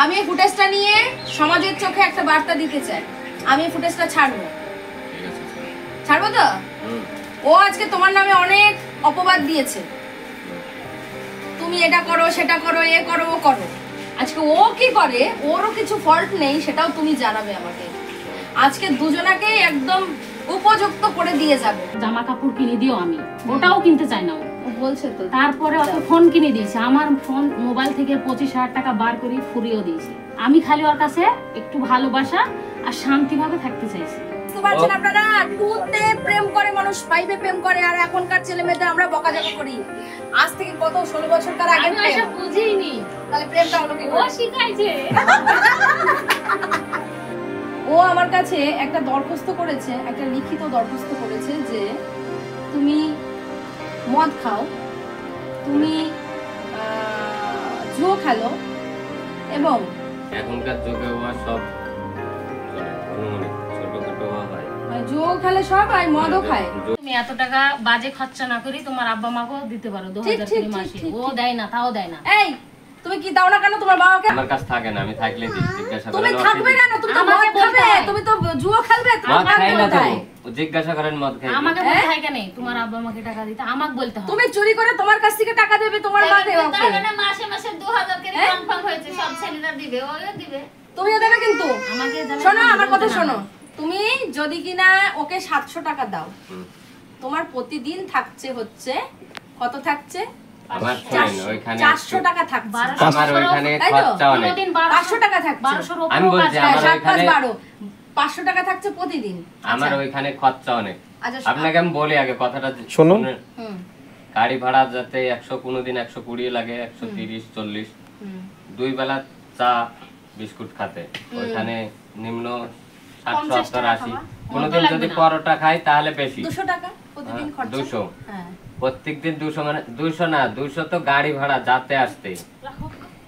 আমি এই ফুটেজটা নিয়ে সমাজের চোখে একটা বার্তা দিতে চাই। আমি এই ফুটেজটা ছাড়বো। ছাড়বো তো? ও আজকে তোমার নামে অনেক অপবাদ দিয়েছে, তুমি এটা করো সেটা করো এ করো ও করো। আজকে ও কি করে, ওরও কিছু ফল্ট নেই, সেটাও তুমি জানাবে আমাকে। আজকে দুজনাকে একদম উপযুক্ত করে দিয়ে যাবে। জামা কাপড় কিনে দিও, আমি ওটাও কিনতে চাই না। ও বলছে তো। তারপরে ওকে ফোন কিনে দিয়েছে, আমার ফোন মোবাইল থেকে 25,000 টাকা বার করে ফুরিয়েও দিয়েছে। আমি খালি ওর কাছে একটু ভালোবাসা আর শান্তিভাবে থাকতে চাইছি। পারছেন আপনারা, টুতে প্রেম করে মানুষ, ফাইভে প্রেম করে, আর এখনকার ছেলে মেয়েদের আমরা বকাঝকা করি। আজ থেকে কত 16 বছরকার আগে আমি এসব বুঝিনি। তাহলে প্রেমটা হলো কি? ও শিখাইছে। ও আমার কাছে একটা দরখাস্ত করেছে, একটা লিখিত দরখাস্ত করেছে যে তুমি মদ খাও, তুমি জুয়া খেলো, এবং এখনকার যুগে ওয়া সব জুয়া খেলে সব, আর মদও খায়। তুমি এত টাকা বাজে খরচা না করি তোমার আব্বা মাকেও দিতে পারো 2000 করে মাসে। ও দেয় না, তাও দেয় না। এই তুমি কি দাও না কেন তোমার বাবাকে? আমার কাছে থাকে না, আমি থাকলে জিজ্ঞাসা করেন। তুমি থাকবে কেন? তুমি তো মদ খাবে, তুমি তো জুয়া খেলবে। মদ খাই না তো, জিজ্ঞাসা করেন মদ খাই। আমাকে বলতে হয় কেন তোমার আব্বা মাকে টাকা দিতে? আমাকে বলতে হয়। তুমি চুরি করে তোমার কাছ থেকে টাকা দেবে তোমার মা দেবে ওকে। তাহলে মাসে মাসে 2000 করে কনফার্ম হয়েছে, সব ছেলেরা দিবে, ওও দিবে। তুমিও দেবে কিন্তু। আমাকে শোনো আমার কথা শোনো, তুমি যদি কিনা ওকে 700 টাকা দাও, তোমার প্রতিদিন থাকছে হচ্ছে কত থাকছে? আমার ফ্রেন্ড ওইখানে 400 টাকা থাকছে। আমার ওইখানে খরচা অনেক। 500 টাকা থাকছে। 1200 এর আমি বলছি আমার ওইখানে 500 টাকা থাকছে প্রতিদিন। আমার ওইখানে খরচা অনেক। আপনাকে আমি বলি আগে কথাটা শুনুন। গাড়ি ভাড়া যাতে 100 কোনোদিন 120 লাগে, 130 40, দুই বেলা চা বিস্কুট খাতে ওইখানে নিম্ন 60 70 80। কোনোদিন যদি পরোটা খাই তাহলে বেশি 200 টাকা প্রতিদিন খরচা। 200 হ্যাঁ প্রত্যেকদিন 200, মানে 200 না, 200 তো গাড়ি ভাড়া যাতে আসতে।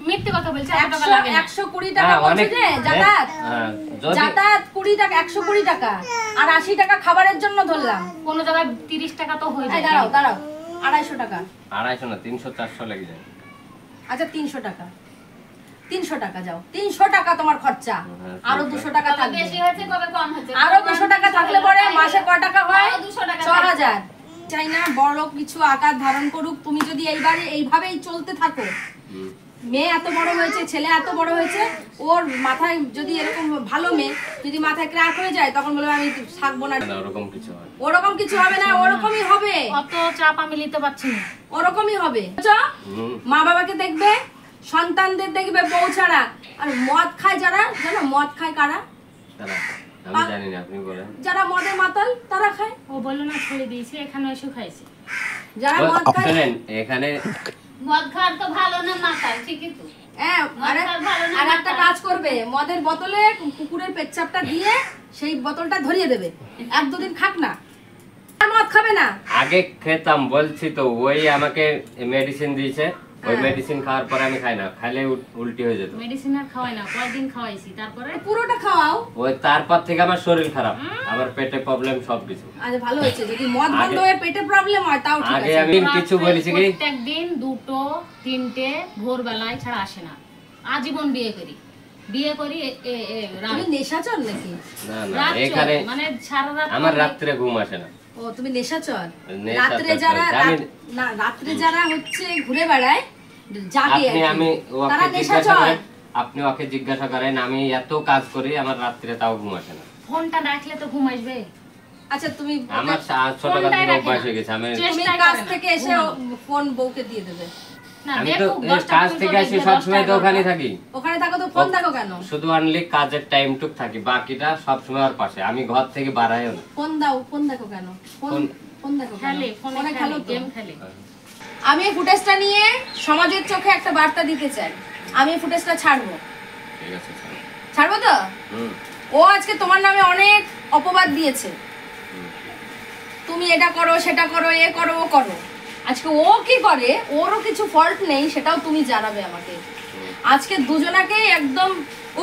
মিথ্যে কথা বলছে, এত টাকা লাগে না। 120 টাকা বলছে যে যাতায়াত। যাতায়াত 20 টাকা, 120 টাকা, আর 80 টাকা খাবারের জন্য ধরলাম। কোন জায়গায় 30 টাকা তো হয়ে যায়। দাঁড়াও দাঁড়াও, 250 টাকা। 250 না, 300 400 লেগে যায়। আচ্ছা 300 টাকা, 300 টাকা যাও, 300 টাকা তোমার খরচা। আরো 200 টাকা থাকবে। বেশি হয়েছে কবে কম হয়েছে? আরো 200 টাকা থাকলে পরে মাসে কয় টাকা হয়? 200 টাকা। 6000। চাই না বড় কিছু আকার ধারণ করুক। তুমি যদি এইভাবেই চলতে থাকো, মেয়ে এত বড় হয়েছে, ছেলে এত বড় হয়েছে, ওর মাথায় যদি এরকম ভালো মেয়ে যদি মাথায় ক্র্যাক হয়ে যায়, তখন বলবে আমি থাকবো না। ওরকম কিছু হয়, ওরকম কিছু হবে না, ওরকমই হবে। অত চাপ আমি নিতে পারছি না। ওরকমই হবে। মা বাবাকে দেখবে, সন্তানদের দেখবে বউ ছাড়া। আর মদ খায় যারা, জানো মদ খায় কারা? আমি জানি না, আপনি বলেন। যারা মদে মাতাল তারা খায়। ও বললো না ছেড়ে দিয়েছে, এখানে এসে খাইছে। যারা মদ খায়, শুনেন এখানে মদ খাওয়া তো ভালো না, মাতাল ঠিকই তো। হ্যাঁ, আর একটা কাজ করবে, মদের বোতলে কুকুরের পেচ্ছাপটা দিয়ে সেই বোতলটা ধরিয়ে দেবে, 1-2 দিন খাক না, আর মদ খাবে না। আগে খেতাম বলছি তো, ওই আমাকে মেডিসিন দিয়েছে, ওই মেডিসিন খাওয়ার পরে আমি খাই না, খাইলে উল্টি হয়ে যেত। মেডিসিন আর খাওয়াই না, কয়েকদিন খাওয়াইছি, তারপরে পুরোটা খাওয়াও। ওই তারপর থেকে আমার শরীর খারাপ, আমার পেটে প্রবলেম সবকিছু। আচ্ছা ভালো হয়েছে, যদি মদ বন্ধ হয়ে পেটে প্রবলেম হয় তাও ঠিক আগে আছে। আমি কিছু বলেছি কি, প্রত্যেকদিন 2টো 3টে ভোর বেলায় ছাড়া আসে না। আজীবন বিয়ে করি তুমি নেশাচর নাকি? না না, এখানে মানে সারা রাত আমার রাত্রে ঘুম আসে না। ও তুমি নেশাচর। নেশাচর রাত্রে যারা হচ্ছে ঘুরে বেড়ায় জাগে, আপনি ওকে জিজ্ঞাসা করেন, আমি এত কাজ করি আমার রাত্রে তাও ঘুম আসে না। ফোনটা রাখলে তো ঘুম আসবে। আচ্ছা তুমি আমার ছোটবেলা থেকে অভ্যাস হয়ে গেছে, আমি কাজ থেকে এসে ফোন বউকে দিয়ে দেবে। আমি তো কাজ থেকে এসে সবসময় তো ওখানে থাকি। ওখানে থাকো তো ফোন দেখো কেন? শুধু অনলি কাজের টাইম টুক থাকি, বাকিটা সবসময় ওর পাশে, আমি ঘর থেকে বাড়াইও না। ফোন দাও, ফোন দেখো কেন? ফোন দেখো খেলে, ফোনে খেলো, গেম খেলে। আমি এই ফুটেজটা নিয়ে সমাজের চোখে একটা বার্তা দিতে চাই। আমি এই ফুটেজটা ছাড়বো। ঠিক আছে, ছাড়বো তো? ও আজকে তোমার নামে অনেক অপবাদ দিয়েছে, তুমি এটা করো সেটা করো এ করো ও করো। আজকে ও কি করে, ওরও কিছু ফল্ট নেই, সেটাও তুমি জানাবে আমাকে। আজকে দুজনাকে একদম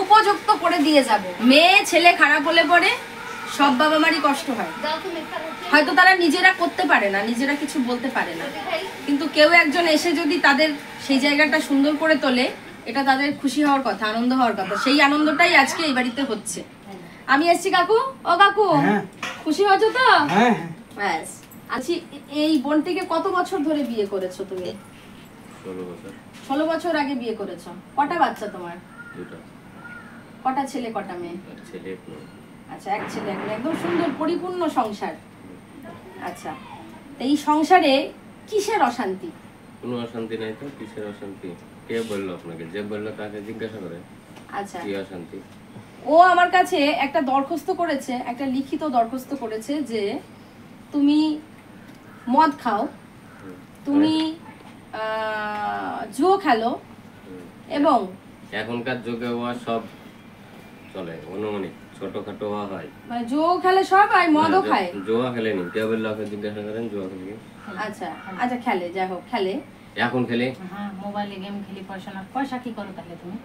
উপযুক্ত করে দিয়ে যাব। মেয়ে ছেলে খারাপ হলে পরে সব বাবা মারই কষ্ট হয়। হয়তো তারা নিজেরা করতে পারে না, নিজেরা কিছু বলতে পারে না, কিন্তু কেউ একজন এসে যদি তাদের সেই জায়গাটা সুন্দর করে তোলে, এটা তাদের খুশি হওয়ার কথা, আনন্দ হওয়ার কথা। সেই আনন্দটাই আজকে এই বাড়িতে হচ্ছে। আমি এসছি কাকু। ও কাকু, খুশি হয়েছো তো? ব্যাস। আচ্ছা, এই বোনটিকে কত বছর ধরে বিয়ে করেছো তুমি? 16 বছর। 16 বছর আগে বিয়ে করেছো। কটা বাচ্চা তোমার? দুটো। কটা ছেলে কটা মেয়ে? এক ছেলে এক মেয়ে। আচ্ছা, এক ছেলে এক মেয়ে, একদম সুন্দর পরিপূর্ণ সংসার। আচ্ছা, তো এই সংসারে কিসের অশান্তি? কোনো অশান্তি নাই তো। কিসের অশান্তি? কে বললো আপনাকে? যে বললো তাকে জিজ্ঞাসা করে। আচ্ছা, কি অশান্তি? ও আমার কাছে একটা দরখাস্ত করেছে, একটা লিখিত দরখাস্ত করেছে যে তুমি মদ খাও, তুমি জুয়ো খেলো, এবং এখনকার যুগে ও সব চলে, অনুমানিক ছোটখাটো হয়। মানে জুয়ো খেলে সব, আর মদও খায়। জুয়া খেলেনি, কে বললো? ওকে জিজ্ঞাসা করেন জুয়া খেলে। আচ্ছা আচ্ছা, খেলে, যাই হোক খেলে। এখন খেলে? হ্যাঁ, মোবাইলে গেম খেলি। পয়সা কি করো তাহলে তুমি?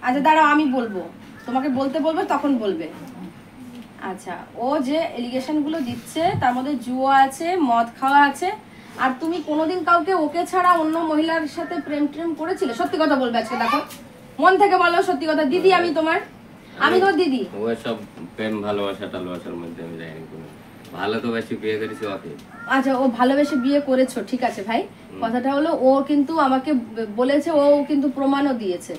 আচ্ছা দাঁড়াও, আমি বলবো, তোমাকে বলতে বলবো, তখন বলবে। আচ্ছা, ও যে এলিগেশন গুলো দিচ্ছে তার মধ্যে জুয়া আছে, মদ খাওয়া আছে। আর তুমি কোনোদিন কাউকে ওকে ছাড়া অন্য মহিলার সাথে প্রেম করেছিলে? সত্যি কথা বলবে আজকে, দেখো মন থেকে বলো সত্যি কথা। দিদি, আমি তোমার দিদি। ও সব প্রেম ভালোবাসা টালবাসার মধ্যে আমি যাইনি কোনো। ভালো তো বেশি বিয়ে করেছি ওকে। আচ্ছা, ও ভালোবেসে বিয়ে করেছো, ঠিক আছে ভাই। কথাটা হলো, ও কিন্তু আমাকে বলেছে, ও কিন্তু প্রমাণও দিয়েছে।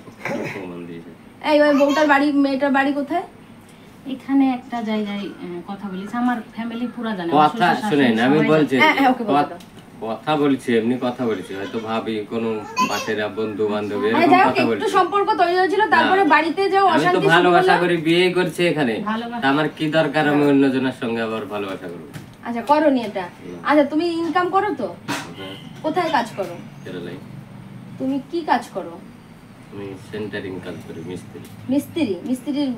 প্রমাণ দিয়েছে। এই ওই বউটার বাড়ি, মেয়েটার বাড়ি কোথায়? এখানে একটা জায়গায় কথা বলেছি, আমার ফ্যামিলি পুরো জানে। কথা শুনেন, আমি বলছি হ্যাঁ, ওকে বলে দাও। কথা বলছি, এমনি কথা বলছি, হয়তো ভাবি কোনো পাশের বন্ধু বান্ধব আরে এরকম যাই হোক, কথা একটু বলছি। সম্পর্ক তৈরি হয়েছিল, তারপরে বাড়িতে যাও আমি তো অশান্তি শুরু ভালোবাসা হলো। করে বিয়ে করছি এখানে, ভালোবাসা। তা আমার কি দরকার আমি অন্যজনের সঙ্গে আবার ভালোবাসা করবো? আচ্ছা, করো নি এটা। আচ্ছা, তুমি ইনকাম করো তো? হ্যাঁ, কোথায় কাজ করো? কেরালাই। তুমি কি কাজ করো? আমি সেন্টারিং কাজ করি, মিস্ত্রি। মিস্ত্রির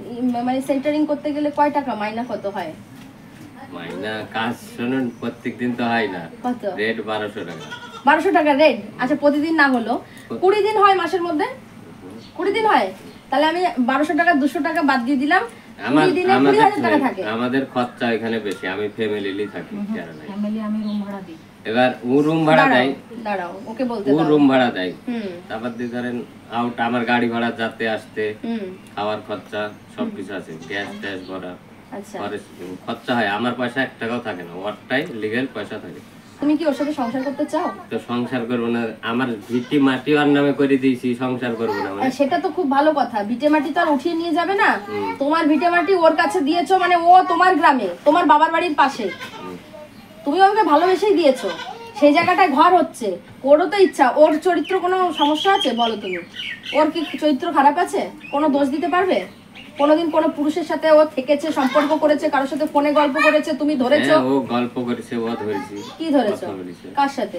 মানে সেন্টারিং করতে গেলে কয় টাকা মাইনা কত হয়? মাইনা কাজ শুনুন, প্রত্যেকদিন তো হয় না। কত? রেট 1200 টাকা। 1200 টাকা রেট? আচ্ছা, প্রতিদিন না হলো 20 দিন হয় মাসের মধ্যে? 20 দিন হয়? তাহলে আমি 1200 টাকা 200 টাকা বাদ দিয়ে দিলাম, 20 দিনে 20,000 টাকা থাকে। আমাদের খরচা এখানে বেশি, আমি ফ্যামিলি থাকি কেরালাই। ফ্যামিলি, আমি রুম ভাড়া দিই। এবার ও রুম ভাড়া দেয়, দাঁড়াও ওকে বলতে ও দাও। রুম ভাড়া দেয়। হুম তারপর দিয়ে ধরেন আউট আমার গাড়ি ভাড়া যাতে আসতে, হুম, খাওয়ার খরচা সবকিছু আছে, গ্যাস ট্যাস ভরা, আচ্ছা। পরে খরচা হয়। আমার পয়সা 1 টাকাও থাকে না, ওরটাই লিগ্যাল পয়সা থাকে। তুমি কি ওর সাথে সংসার করতে চাও? তো সংসার করবো না? আমার ভিটি মাটি ওর নামে করে দিয়েছি, সংসার করবো না মানে? সেটা তো খুব ভালো কথা। ভিটে মাটি তো আর উঠিয়ে নিয়ে যাবে না। তোমার ভিটে মাটি ওর কাছে দিয়েছো, মানে ও তোমার গ্রামে, তোমার বাবার বাড়ির পাশে, তুমি ওকে ভালোবেসেই দিয়েছো। সেই জায়গাটায় ঘর হচ্ছে, ওরও তো ইচ্ছা। ওর চরিত্র কোনো সমস্যা আছে বলো তুমি? ওর কি চরিত্র খারাপ আছে? কোনো দোষ দিতে পারবে? কোনোদিন কোনো পুরুষের সাথে ও থেকেছে, সম্পর্ক করেছে, কারোর সাথে ফোনে গল্প করেছে, তুমি ধরেছো? হ্যাঁ, ও গল্প করেছে, ও ধরেছি। কি ধরেছো? কথা বলেছে। কার সাথে?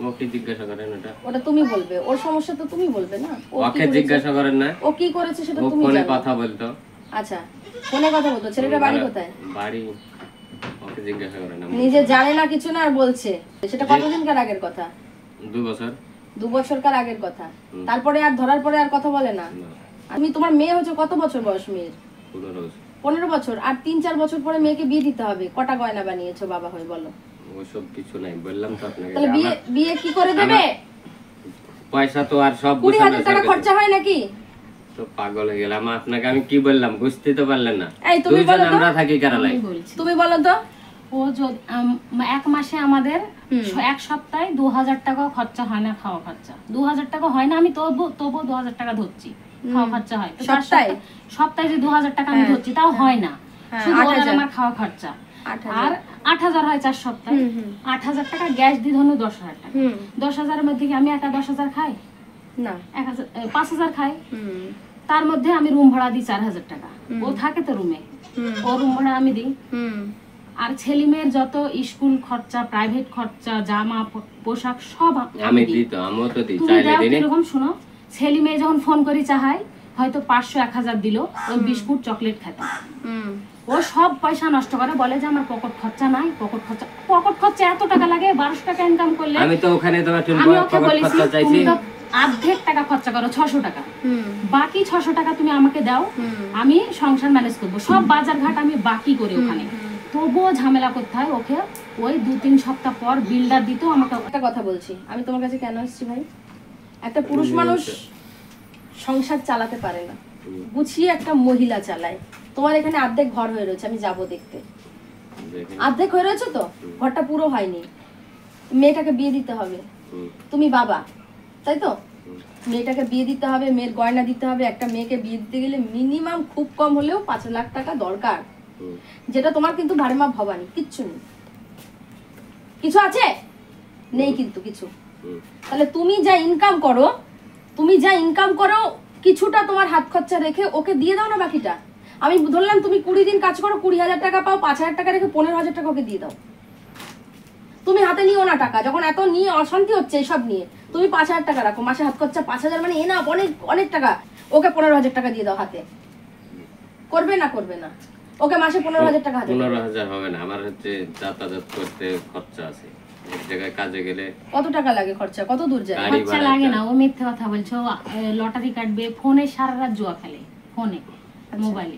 ওকে জিজ্ঞাসা করেন ওটা। ওটা তুমি বলবে, ওর সমস্যা তো তুমি বলবে না। ও কি ওকে করেছে? জিজ্ঞাসা করেন না? ও কি করেছে সেটা ও তুমি ফোনে জানো। কথা বলতো। আচ্ছা, ফোনে কথা বলতো। ছেলেটা বাড়ি কোথায়? বাড়ি ওকে জিজ্ঞাসা করেন না। নিজে জানে না কিছু না, আর বলছে। সেটা কতদিনকার আগের কথা? 2 বছর। 2 বছরকার আগের কথা। তারপরে আর ধরার পরে আর কথা বলে না? না, আমি, তোমার মেয়ে হচ্ছে কত বছর বয়স মেয়ের? 15 বছর। 15 বছর। আর 3-4 বছর পরে মেয়েকে বিয়ে দিতে হবে। কটা গয়না বানিয়েছো বাবা হয়ে বলো? ওসব কিছু নাই, বললাম তো আপনাকে। তাহলে বিয়ে কি করে দেবে? পয়সা তো আর সব 20,000 টাকা খরচা হয় নাকি? তো পাগল হয়ে গেলাম। আপনাকে আমি কি বললাম বুঝতে তো পারলেন না? এই তুমি দুইজন বলো তো। আমরা থাকি কেরালাই। আমি বলছি, তুমি বলো তো। ও যদি 1 মাসে আমাদের 1 সপ্তাহে 2,000 টাকা খরচা হয় না, খাওয়া খরচা 2,000 টাকা হয় না। আমি তবু 2,000 টাকা ধরছি, খাওয়া খরচা হয়। তো সপ্তাহে যে 2,000 টাকা আমি ধরছি, তাও হয় না। শুধু ওর আর আমার খাওয়া খরচা। আর 8,000 হয় 4 সপ্তাহে। 8,000 টাকা গ্যাস দিয়ে ধরুন 10,000 টাকা। 10,000 এর মধ্যে কি আমি একা 10,000 খাই? না, 5,000 খাই। তার মধ্যে আমি রুম ভাড়া দিই 4,000 টাকা। ও থাকে তো রুমে, ও রুম ভাড়া আমি দিই। আর ছেলে মেয়ের যত স্কুল খরচা, প্রাইভেট খরচা, জামা পোশাক সব আমি দিই। তো আমিও তো দিই, তুমি চাইলে দাও। দিই। কিরকম শুনো, ছেলে মেয়ে যখন ফোন করি চাহাই, হয়তো 500-1,000 দিল, ওই বিস্কুট চকলেট খেতে। ও সব পয়সা নষ্ট করে, বলে যে আমার পকেট খরচা নাই। পকেট খরচা এত টাকা লাগে, 1200 টাকা ইনকাম করলে। আমি তো ওখানে তোমার আমি ওকে পকেট বলেছি, খরচা চাইছি। তুমি তো অর্ধেক টাকা খরচা করো, 600 টাকা। বাকি 600 টাকা তুমি আমাকে দাও, আমি সংসার ম্যানেজ করবো। সব বাজার ঘাট আমি বাকি করি ওখানে। তবুও ঝামেলা করতে হয় ওকে। ওই 2-3 সপ্তাহ পর বিল্ডার দিতেও আমাকে। একটা কথা বলছি, আমি তোমার কাছে কেন আসছি ভাই? একটা পুরুষ মানুষ সংসার চালাতে পারে না, গুছিয়ে একটা মহিলা চালায়। তোমার এখানে অর্ধেক ঘর হয়ে রয়েছে, আমি যাব দেখতে। অর্ধেক হয়ে রয়েছে তো, ঘরটা পুরো হয়নি। মেয়েটাকে বিয়ে দিতে হবে, তুমি বাবা তাই তো, মেয়েটাকে বিয়ে দিতে হবে, মেয়ের গয়না দিতে হবে। একটা মেয়েকে বিয়ে দিতে গেলে মিনিমাম খুব কম হলেও 5 লাখ টাকা দরকার, যেটা তোমার কিন্তু ভাড়েমা ভবানি কিচ্ছু নেই। কিছু আছে? নেই কিন্তু কিছু। তাহলে তুমি যা ইনকাম করো কিছুটা তোমার হাত খরচা রেখে ওকে দিয়ে দাও না বাকিটা। আমি ধরলাম তুমি 20 দিন কাজ করো, 20,000 টাকা পাও, 5,000 টাকা রেখে 15,000 টাকা ওকে দিয়ে দাও। তুমি হাতে নিও না টাকা, যখন এত নিয়ে অশান্তি হচ্ছে এসব নিয়ে, তুমি 5,000 টাকা রাখো, মাসে হাত খরচা 5,000 মানে না অনেক অনেক টাকা। ওকে 15,000 টাকা দিয়ে দাও হাতে। করবে না ওকে মাসে 15,000 টাকা হাতে। 15,000 হবে না, আমার হচ্ছে যাতায়াত করতে খরচা আছে, এক জায়গায় কাজে গেলে। কত টাকা লাগে খরচা? কত দূর যায়? খরচা লাগে না, ও মিথ্যে কথা বলছো। লটারি কাটবে, ফোনে সারা রাত জুয়া খেলে, ফোনে মোবাইলে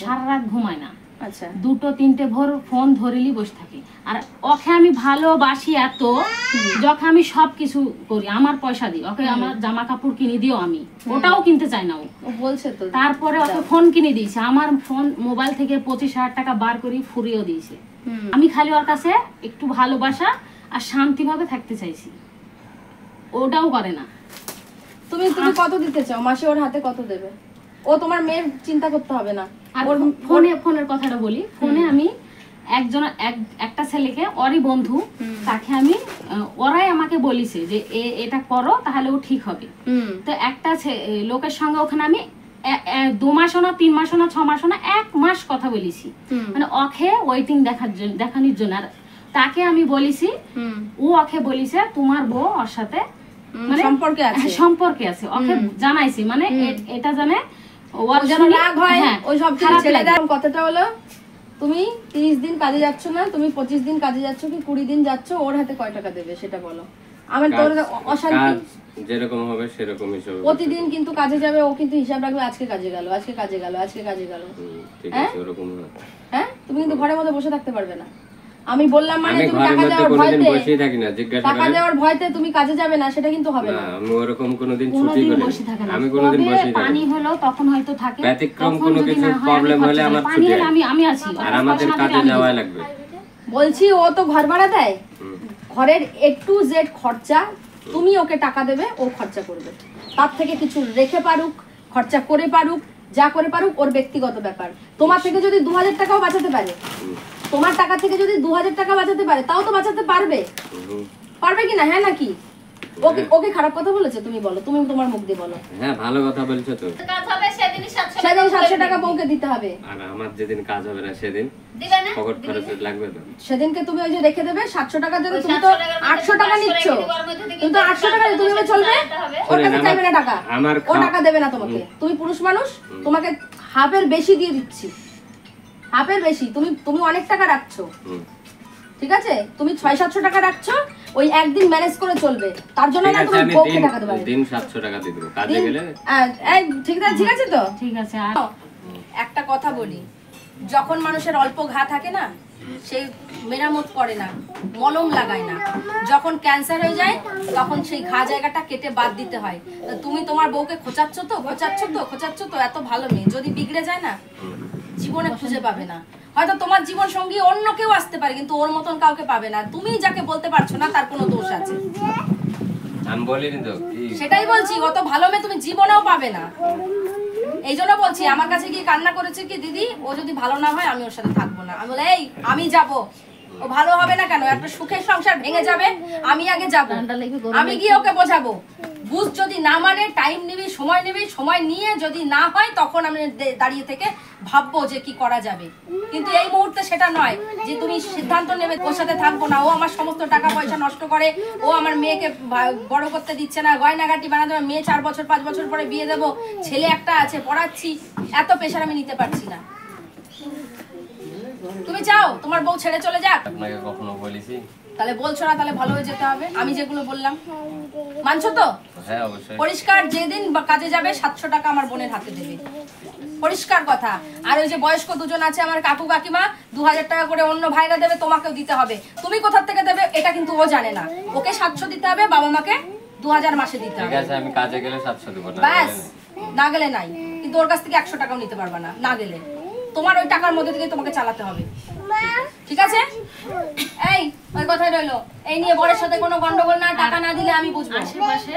সারা রাত ঘুমায় না। আচ্ছা, 2-3টে ভোর ফোন ধরেলি বসে থাকি। আর ওকে আমি ভালোবাসি এত, যখন আমি সবকিছু করি আমার পয়সা দিই, ওকে আমার জামা কাপড় কিনে দিও, আমি ওটাও কিনতে চাই না ও বলছে তো। তারপরে ওকে ফোন কিনে দিয়েছে, আমার ফোন মোবাইল থেকে 25,000 টাকা বার করে ফুরিয়েও দিয়েছে। আমি খালি ওর কাছে একটু ভালোবাসা আর শান্তিভাবে থাকতে চাইছি, ওটাও করে না। তুমি কত দিতে চাও মাসে? ওর হাতে কত দেবে? ও তোমার মেয়ের চিন্তা করতে হবে না। আর ফোনের কথাটা বলি, ফোনে আমি একটা ছেলেকে, ওরই বন্ধু, তাকে আমি ওরাই আমাকে বলিছে যে এটা করো তাহলে ও ঠিক হবে। তো একটা লোকের সঙ্গে ওখানে আমি 2 মাসও না, 3 মাসও না, 6 মাসও না, 1 মাস কথা বলেছি, মানে ওকে ওয়েটিং দেখানোর জন্য। আর তাকে আমি বলেছি, ও ওকে বলিছে তোমার বউ ওর সাথে মানে সম্পর্কে আছে, ওকে জানাইছি, মানে এটা জানে ওর যেন রাগ হয়, ওই সব ছেড়ে দাও। কথাটা হলো তুমি 30 দিন কাজে যাচ্ছ না, তুমি 25 দিন কাজে যাচ্ছ কি 20 দিন যাচ্ছ, ওর হাতে কয় টাকা দেবে সেটা বলো। আমার তোর অশান্তি যেরকম হবে সেরকম হিসাব। প্রতিদিন কিন্তু কাজে যাবে, ও কিন্তু হিসাব রাখবে, আজকে কাজে গেল, আজকে কাজে গেল, আজকে কাজে গেল। ঠিক আছে, ওরকম হয়। হ্যাঁ, তুমি কিন্তু ঘরের মধ্যে বসে থাকতে পারবে না। আমি বললাম মানে আমি তুমি ঘরের টাকা মধ্যে দেওয়ার কোনোদিন ভয়তে বসেই থাকি না, জিজ্ঞাসা টাকা করেন। দেওয়ার ভয়তে তুমি কাজে যাবে না, সেটা কিন্তু হবে না। না, আমি ওরকম কোনোদিন ছুটি করি না, আমি কোনোদিন বসেই থাকি না। পানি হলো তখন হয়তো থাকে, ব্যতিক্রম কোনো কিছু প্রবলেম হলে আমার ছুটি, আমি আছি, আর আমাদের কাজে যাওয়া লাগবে। বলছি ও তো ঘর ভাড়া দেয়, ঘরের A to Z খরচা তুমি ওকে টাকা দেবে, ও খরচা করবে। তার থেকে কিছু রেখে পারুক, খরচা করে পারুক, যা করে পারুক ওর ব্যক্তিগত ব্যাপার। তোমার থেকে যদি 2,000 টাকাও বাঁচাতে পারে, তোমার টাকা থেকে যদি 2,000 টাকা বাঁচাতে পারে, তাও তো বাঁচাতে পারবে, পারবে কি না? হ্যাঁ নাকি? ওকে খারাপ কথা বলেছে? তুমি বলো, তুমি তোমার মুখ দিয়ে বলো। হ্যাঁ, ভালো কথা বলছো তো। কাজ হবে সেদিন 700 টাকা বউকে দিতে হবে। আর আমার যেদিন কাজ হবে না সেদিন দিবে না, পকেট খরচ লাগবে তো। সেদিনকে তুমি ওই যে রেখে দেবে 700 টাকা দেবে, তুমি তো 800 টাকা নিচ্ছ, তুমি তো 800 টাকা তুমি চলবে, ওর কাছে চাইবে না টাকা, ও টাকা দেবে না তোমাকে। তুমি পুরুষ মানুষ, তোমাকে হাফের বেশি দিয়ে দিচ্ছি, হাফের বেশি। তুমি অনেক টাকা রাখছো, ঠিক আছে? তুমি 600-700 টাকা রাখছো, ওই একদিন ম্যানেজ করে চলবে, তার জন্য না তুমি বউকে টাকা দেবে। দিন 700 টাকা দিয়ে দেব কাজে গেলে। ঠিক আছে তো, ঠিক আছে। আর একটা কথা বলি, যখন মানুষের অল্প ঘা থাকে না, সে মেরামত করে না, মলম লাগায় না। যখন ক্যান্সার হয়ে যায় তখন সেই ঘা জায়গাটা কেটে বাদ দিতে হয়। তুমি তোমার বউকে খোঁচাচ্ছ তো, এত ভালো মেয়ে, যদি বিগড়ে যায় না জীবনে খুঁজে পাবে না। হয়তো তোমার জীবন সঙ্গী অন্য কেউ আসতে পারে, কিন্তু ওর মতন কাউকে পাবে না। তুমি যাকে বলতে পারছো না তার কোনো দোষ আছে, আমি বলিনি তো। সেটাই বলছি, অত ভালো মেয়ে তুমি জীবনেও পাবে না। এই জন্য বলছি, আমার কাছে গিয়ে কান্না করেছে কি দিদি, ও যদি ভালো না হয় আমি ওর সাথে থাকবো না। আমি বলে এই আমি যাব, ও ভালো হবে না কেন? একটা সুখের সংসার ভেঙে যাবে, আমি আগে যাব, আমি গিয়ে ওকে বোঝাবো। বুঝ যদি না মানে টাইম নিবি, সময় নিয়ে যদি না হয় তখন আমি দাঁড়িয়ে থেকে ভাববো যে কি করা যাবে। কিন্তু এই মুহূর্তে সেটা নয় যে তুমি সিদ্ধান্ত নেবে ওর সাথে থাকবো না, ও আমার সমস্ত টাকা পয়সা নষ্ট করে, ও আমার মেয়েকে বড় করতে দিচ্ছে না, গয়নাগাটি বানাতে হবে, মেয়ে 4 বছর 5 বছর পরে বিয়ে দেবো, ছেলে একটা আছে পড়াচ্ছি, এত প্রেশার আমি নিতে পারছি না। তুমি চাও তোমার বউ ছেড়ে চলে যাক? আপনাকে কখনো বলেছি? তাহলে বলছো না, তাহলে ভালো হয়ে যেতে হবে। আমি যেগুলো বললাম মানছো তো? হ্যাঁ, অবশ্যই। পরিষ্কার, যেদিন কাজে যাবে 700 টাকা আমার বোনের হাতে দেবে, পরিষ্কার কথা। আর ওই যে বয়স্ক দুজন আছে আমার কাকু কাকিমা, 2,000 টাকা করে অন্য ভাইরা দেবে, তোমাকেও দিতে হবে। তুমি কোথা থেকে দেবে এটা কিন্তু ও জানে না। ওকে 700 দিতে হবে, বাবা মাকে 2,000 মাসে দিতে হবে। ঠিক আছে, আমি কাজে গেলে 700 দেব না। ব্যাস, না গেলে নাই, কিন্তু ওর কাছ থেকে 100 টাকাও নিতে পারবা না, না গেলে তোমার ওই টাকার মধ্যে থেকে তোমাকে চালাতে হবে, ঠিক আছে? এই ওই কথাই রইলো, এই নিয়ে বরের সাথে কোনো গন্ডগোল না, টাকা না দিলে আমি বুঝবো। আশেপাশে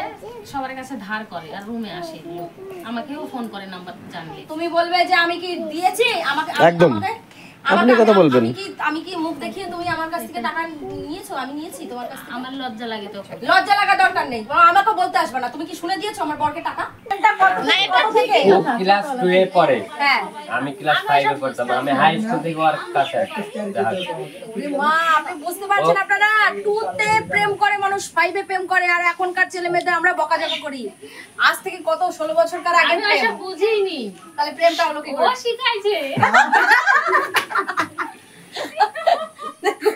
সবার কাছে ধার করে আর রুমে আসে লোক, আমাকেও ফোন করে নাম্বার জানলে। তুমি বলবে যে আমি কি দিয়েছি, আমাকে একদম। আপনি কথা বলবেন। আমি কি মুখ দেখিয়ে তুমি আমার কাছ থেকে টাকা নিয়েছো? আমি নিয়েছি তোমার কাছ থেকে? আমার লজ্জা লাগে তখন। লজ্জা লাগা দরকার নেই, আমাকে বলতে আসবে না। তুমি কি শুনে দিয়েছো আমার বরকে টাকা? ও ক্লাস 2 এ পড়ে, হ্যাঁ আমি ক্লাস 5 এ পড়তাম, আমি হাই স্কুল থেকে ওর কাছে মা, আপনি বুঝতে পারছেন? আপনারা 2 তে প্রেম করে মানুষ, 5 এ প্রেম করে, আর এখনকার ছেলে মেয়েদের আমরা বকাঝকা করি। আজ থেকে কত 16 বছরকার আগে আমি এসব বুঝিনি, তাহলে প্রেমটা হলো কি ও করে? শিখাইছে।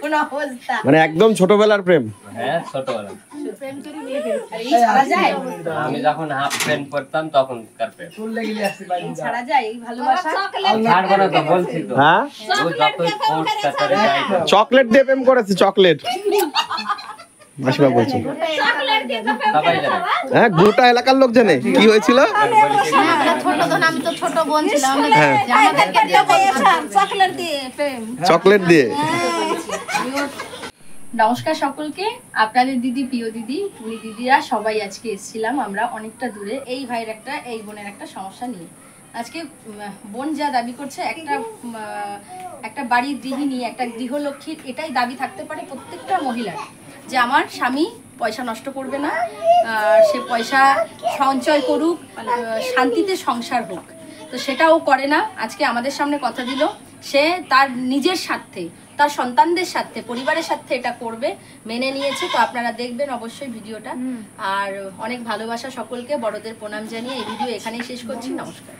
কোন অবস্থা মানে একদম ছোটবেলার প্রেম। হ্যাঁ ছোটবেলা ছাড়া যায়? আমি যখন হাফ প্যান্ট পরতাম তখন কার প্রেম ছাড়া যায় এই ভালোবাসা? ছাড়বো না তো বলছি তো, হ্যাঁ, ও যতই কোর্স কাটারে যাই তো। চকলেট দিয়ে প্রেম করেছে, চকলেট। মাসিমা বলছে, সবাই জানে হ্যাঁ, গোটা এলাকার লোক জানে কি হয়েছিল। ছোট তখন আমি তো ছোট বোন ছিলাম, হ্যাঁ, আমাদেরকে দিয়ে বলছো, চকলেট দিয়ে প্রেম। চকলেট দিয়ে। নমস্কার সকলকে, আপনাদের দিদি, প্রিয় দিদি, বুড়ি দিদিরা সবাই আজকে এসেছিলাম আমরা অনেকটা দূরে এই ভাইয়ের একটা, এই বোনের একটা সমস্যা নিয়ে। আজকে বোন যা দাবি করছে, একটা বাড়ির গৃহিণী, একটা গৃহলক্ষ্মীর এটাই দাবি থাকতে পারে প্রত্যেকটা মহিলার, যে আমার স্বামী পয়সা নষ্ট করবে না, সে পয়সা সঞ্চয় করুক, শান্তিতে সংসার হোক। তো সেটাও করে না। আজকে আমাদের সামনে কথা দিল সে তার নিজের স্বার্থে, তার সন্তানদের স্বার্থে, পরিবারের স্বার্থে এটা করবে, মেনে নিয়েছে। তো আপনারা দেখবেন অবশ্যই ভিডিওটা। আর অনেক ভালোবাসা সকলকে, বড়দের প্রণাম জানিয়ে এই ভিডিও এখানেই শেষ করছি। নমস্কার।